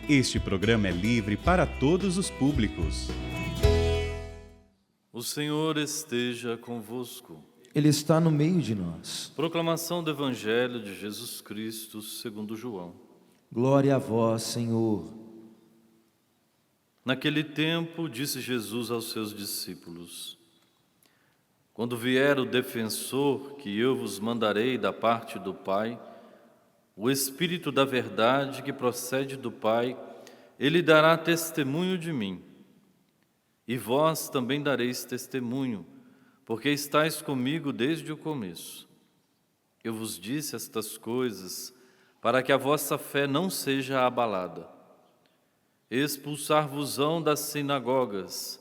Este programa é livre para todos os públicos. O Senhor esteja convosco. Ele está no meio de nós. Proclamação do Evangelho de Jesus Cristo segundo João. Glória a vós, Senhor. Naquele tempo, disse Jesus aos seus discípulos: Quando vier o defensor, que eu vos mandarei da parte do Pai, o Espírito da verdade que procede do Pai, ele dará testemunho de mim. E vós também dareis testemunho, porque estáis comigo desde o começo. Eu vos disse estas coisas para que a vossa fé não seja abalada. Expulsar-vos-ão das sinagogas,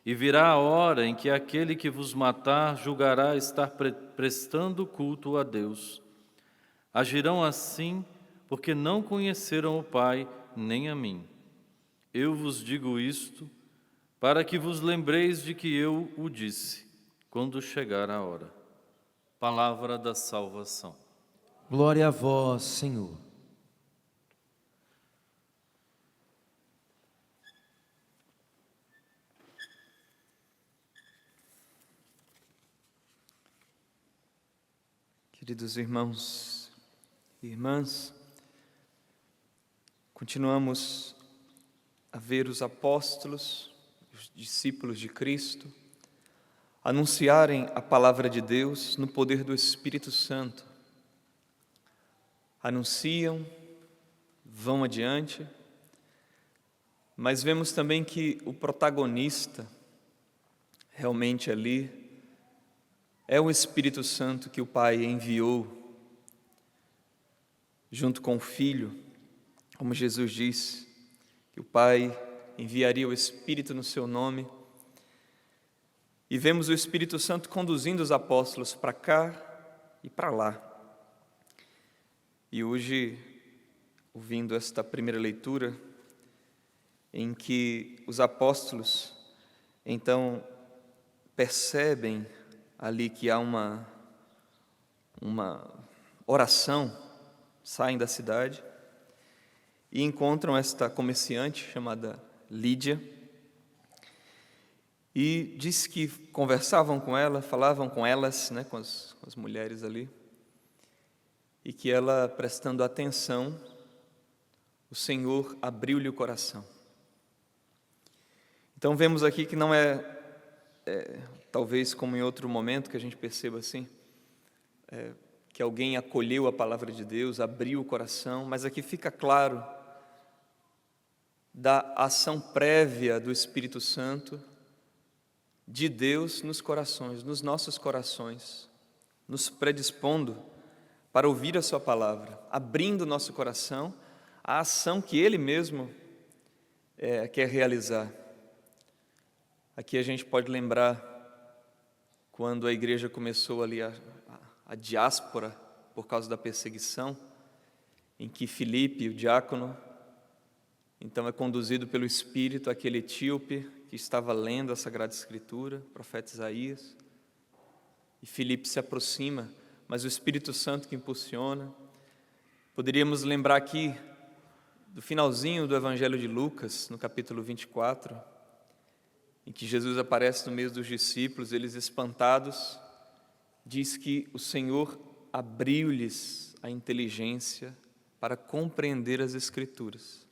e virá a hora em que aquele que vos matar julgará estar prestando culto a Deus. Agirão assim porque não conheceram o Pai nem a mim. Eu vos digo isto para que vos lembreis de que eu o disse, quando chegar a hora. Palavra da salvação. Glória a vós, Senhor. Queridos irmãos e irmãs, continuamos a ver os apóstolos, os discípulos de Cristo, anunciarem a palavra de Deus no poder do Espírito Santo. Anunciam, vão adiante, mas vemos também que o protagonista realmente ali é o Espírito Santo que o Pai enviou junto com o Filho, como Jesus disse, que o Pai enviaria o Espírito no seu nome. E vemos o Espírito Santo conduzindo os apóstolos para cá e para lá. E hoje, ouvindo esta primeira leitura, em que os apóstolos, então, percebem ali que há uma oração, saem da cidade e encontram esta comerciante chamada Lídia, e diz que conversavam com ela, falavam com elas, com as mulheres ali, e que ela, prestando atenção, o Senhor abriu-lhe o coração. Então vemos aqui que não talvez como em outro momento que a gente perceba assim, que alguém acolheu a palavra de Deus, abriu o coração, mas aqui fica claro da ação prévia do Espírito Santo, de Deus nos corações, nos nossos corações, nos predispondo para ouvir a sua palavra, abrindo o nosso coração à ação que Ele mesmo quer realizar. Aqui a gente pode lembrar quando a igreja começou ali a diáspora por causa da perseguição, em que Filipe, o diácono, então é conduzido pelo Espírito, aquele etíope que estava lendo a Sagrada Escritura, o profeta Isaías, e Filipe se aproxima, mas o Espírito Santo que impulsiona. Poderíamos lembrar aqui do finalzinho do Evangelho de Lucas, no capítulo 24, em que Jesus aparece no meio dos discípulos, eles espantados, diz que o Senhor abriu-lhes a inteligência para compreender as Escrituras.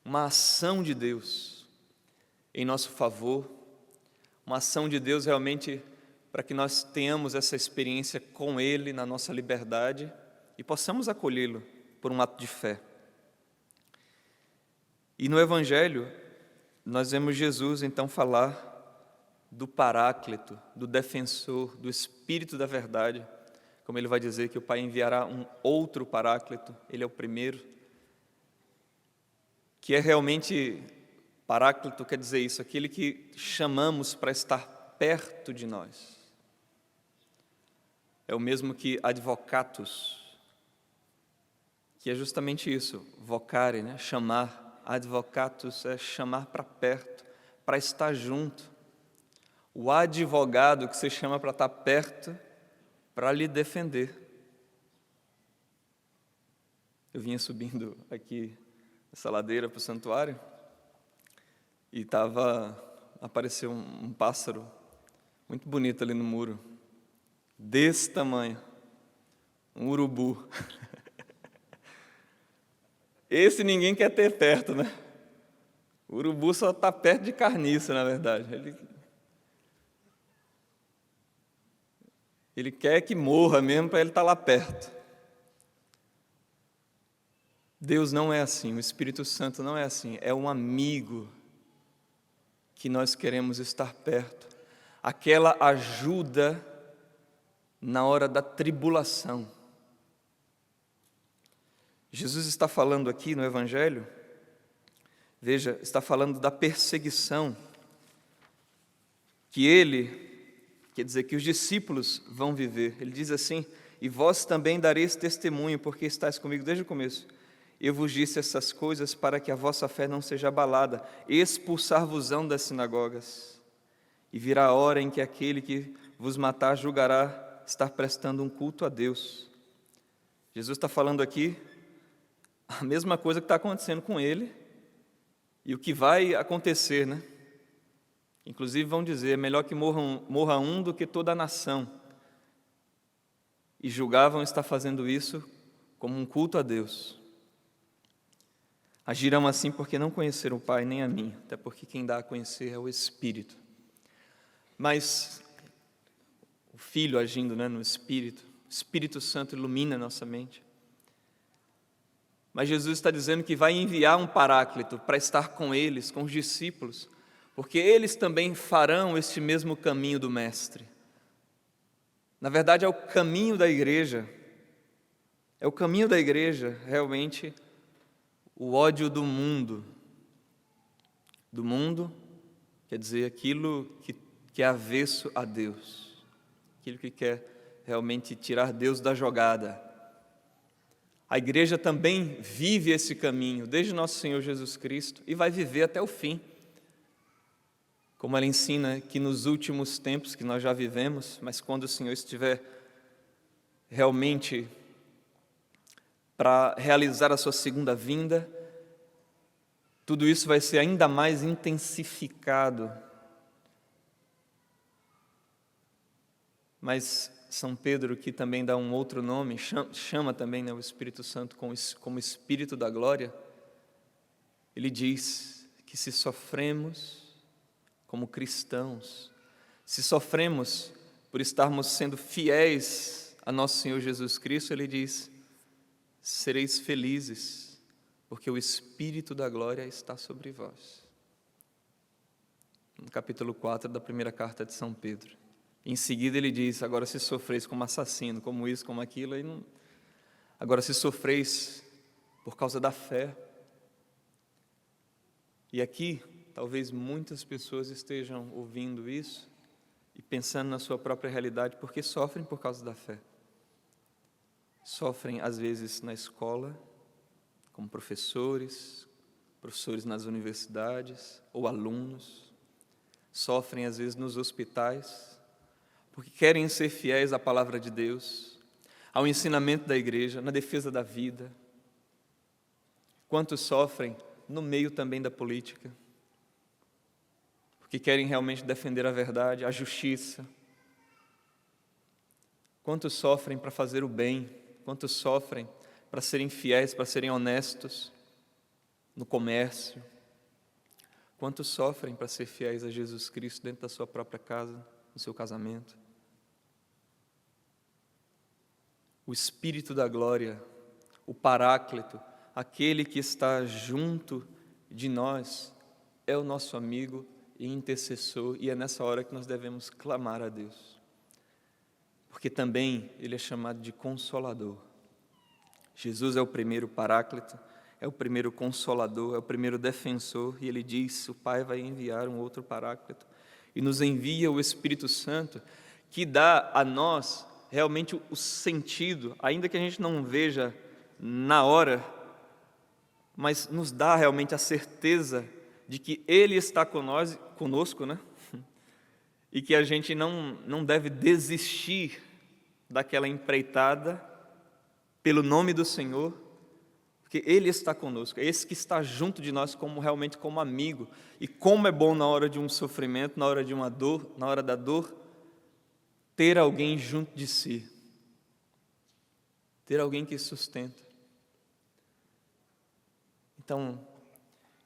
Uma ação de Deus em nosso favor, uma ação de Deus realmente para que nós tenhamos essa experiência com Ele na nossa liberdade e possamos acolhê-lo por um ato de fé. E no Evangelho, nós vemos Jesus então falar do Paráclito, do defensor, do Espírito da verdade, como ele vai dizer que o Pai enviará um outro Paráclito, ele é o primeiro, que é realmente, Paráclito quer dizer isso, aquele que chamamos para estar perto de nós. É o mesmo que advocatus, que é justamente isso, vocare, chamar. Advocatus é chamar para perto, para estar junto. O advogado que você chama para estar perto, para lhe defender. Eu vinha subindo aqui essa ladeira para o santuário, e apareceu um pássaro muito bonito ali no muro, desse tamanho, um urubu. Esse ninguém quer ter perto, né? O urubu só está perto de carniça, na verdade. Ele quer que morra mesmo para ele estar lá perto. Deus não é assim, o Espírito Santo não é assim. É um amigo que nós queremos estar perto. Aquela ajuda na hora da tribulação. Jesus está falando aqui no Evangelho, veja, está falando da perseguição quer dizer, que os discípulos vão viver. Ele diz assim: e vós também dareis testemunho, porque estáis comigo desde o começo. Eu vos disse essas coisas para que a vossa fé não seja abalada, expulsar-vos-ão das sinagogas. E virá a hora em que aquele que vos matar julgará estar prestando um culto a Deus. Jesus está falando aqui a mesma coisa que está acontecendo com ele e o que vai acontecer, né? Inclusive vão dizer, é melhor que morra um do que toda a nação. E julgavam estar fazendo isso como um culto a Deus. Agirão assim porque não conheceram o Pai nem a mim, até porque quem dá a conhecer é o Espírito. Mas o Filho agindo, né, no Espírito, o Espírito Santo ilumina a nossa mente. Mas Jesus está dizendo que vai enviar um Paráclito para estar com eles, com os discípulos, porque eles também farão este mesmo caminho do Mestre. Na verdade, é o caminho da igreja. É o caminho da igreja, realmente, o ódio do mundo. Do mundo, quer dizer, aquilo que é avesso a Deus. Aquilo que quer realmente tirar Deus da jogada. A igreja também vive esse caminho, desde nosso Senhor Jesus Cristo, e vai viver até o fim. Como ela ensina que nos últimos tempos que nós já vivemos, mas quando o Senhor estiver realmente para realizar a sua segunda vinda, tudo isso vai ser ainda mais intensificado. Mas São Pedro, que também dá um outro nome, chama também, né, o Espírito Santo como Espírito da Glória, ele diz que se sofremos como cristãos, se sofremos por estarmos sendo fiéis a nosso Senhor Jesus Cristo, ele diz, sereis felizes, porque o Espírito da Glória está sobre vós. No capítulo 4 da primeira carta de São Pedro. Em seguida ele diz, agora se sofreis como assassino, como isso, como aquilo, agora se sofreis por causa da fé. E aqui, talvez muitas pessoas estejam ouvindo isso e pensando na sua própria realidade, porque sofrem por causa da fé. Sofrem, às vezes, na escola, como professores nas universidades ou alunos. Sofrem, às vezes, nos hospitais, porque querem ser fiéis à palavra de Deus, ao ensinamento da igreja, na defesa da vida. Quantos sofrem no meio também da política, porque querem realmente defender a verdade, a justiça. Quantos sofrem para fazer o bem, quantos sofrem para serem fiéis, para serem honestos no comércio. Quantos sofrem para ser fiéis a Jesus Cristo dentro da sua própria casa, no seu casamento. O Espírito da Glória, o Paráclito, aquele que está junto de nós, é o nosso amigo e intercessor, e é nessa hora que nós devemos clamar a Deus. Porque também Ele é chamado de Consolador. Jesus é o primeiro Paráclito, é o primeiro Consolador, é o primeiro Defensor, e Ele diz, o Pai vai enviar um outro Paráclito, e nos envia o Espírito Santo, que dá a nós realmente o sentido, ainda que a gente não veja na hora, mas nos dá realmente a certeza de que Ele está conosco, né? E que a gente não deve desistir daquela empreitada pelo nome do Senhor, Porque Ele está conosco, é esse que está junto de nós realmente como amigo. E como é bom na hora de um sofrimento, na hora de uma dor, na hora da dor, ter alguém junto de si. Ter alguém que sustenta. Então,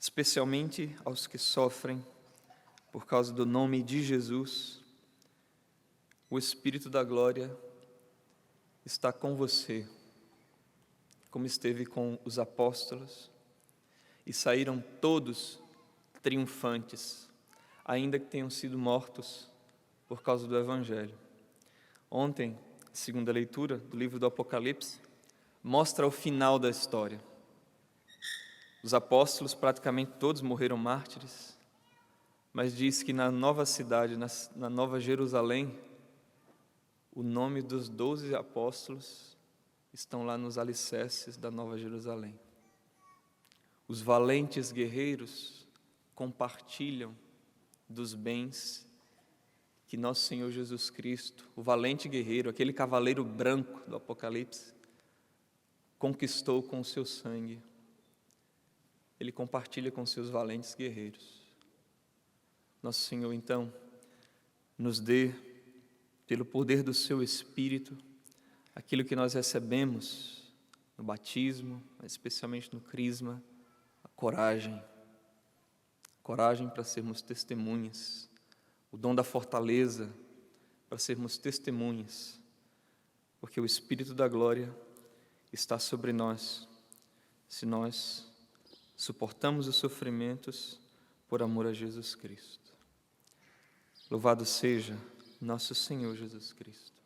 especialmente aos que sofrem por causa do nome de Jesus, o Espírito da Glória está com você, como esteve com os apóstolos, e saíram todos triunfantes, ainda que tenham sido mortos por causa do Evangelho. Ontem, segunda leitura do livro do Apocalipse, mostra o final da história. Os apóstolos, praticamente todos morreram mártires, mas diz que na nova cidade, na Nova Jerusalém, o nome dos 12 apóstolos estão lá nos alicerces da Nova Jerusalém. Os valentes guerreiros compartilham dos bens que nosso Senhor Jesus Cristo, o valente guerreiro, aquele cavaleiro branco do Apocalipse, conquistou com o seu sangue. Ele compartilha com seus valentes guerreiros. Nosso Senhor, então, nos dê, pelo poder do seu Espírito, aquilo que nós recebemos no batismo, mas especialmente no crisma, a coragem para sermos testemunhas, o dom da fortaleza para sermos testemunhas, porque o Espírito da glória está sobre nós, se nós suportamos os sofrimentos por amor a Jesus Cristo. Louvado seja nosso Senhor Jesus Cristo.